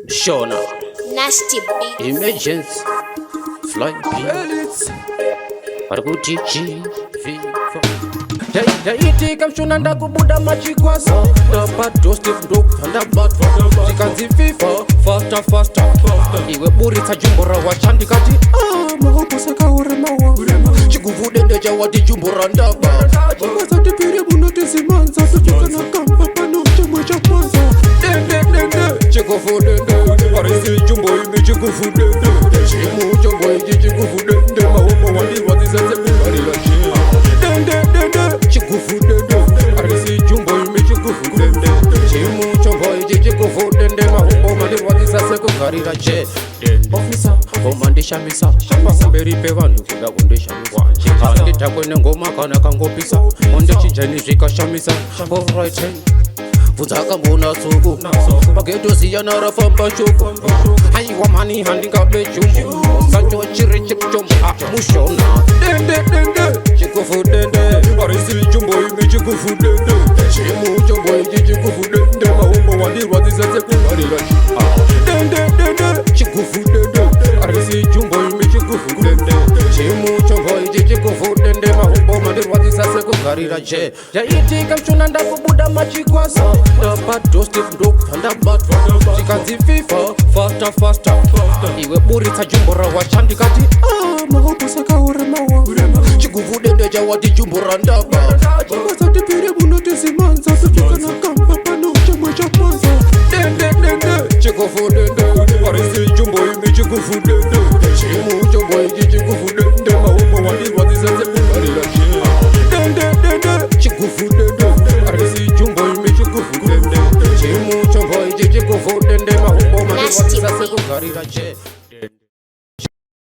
Shona, Nasty beat. emergency, flying pilots, Argutichi, Viva. Ndaitika mshuna ndakubuda machikwaza ndapato step dog ndabatwa tikanzififa faster iwe buritsa jumbura washandikati mahopo sakauremawa chikuvudende chawati jumbura ndaba chikasatipire munotizimanza tochikana kamba pano chimwe chakwanza dende chikuvudende parisi jumbo imi chikuvudende chimu chombo ichi chikuvudende mahopo wandiwazizase kubarila dende chikuvudende parisi jumbo imi chikuvudende chimu chombo ichi chikuvudende mahopo wandiwazizase kubarila che ofisa omandishamisa pamberi pevanhu kuda kundishamisa handitakwe ngoma kana kangopisa ondechijani zvikashamisa alright vudzakambona tsuku pagetosiyana rafamba shoko aiwa mani handingabe chumbu sancho chiri chikuchombo mushona dende chikuvudende parisi chumbo imi chikuvudende chimu chombo ichi chikuvudende mahombo wandirwadzisase kubarira dende chikuvudende parisi chumbo imi chikuvudende chimu chombo ichi chikuvudende mahombo mandirwadzisase kugarira che ndaitika mshona ndakubuda machikwaza ndapato step dog ndabatwa tikanzififa faster iwe buritsa jumbura washandikati mahopo sakauremawa chikuvudende chawati jumbura ndaba chikasatipire munotizimanza tochikana kamba pano chimwe chakwanza dende chikuvudende parisi jumbo imi chikuvudende chimu chombo ichi chikuvudende mahombo wandirwadzisase kubarira dende chikuvudende parisi jumbo imi chikuvudende chimu chombo ichi chikuvudende mahombo wandirwadzisase kubarira che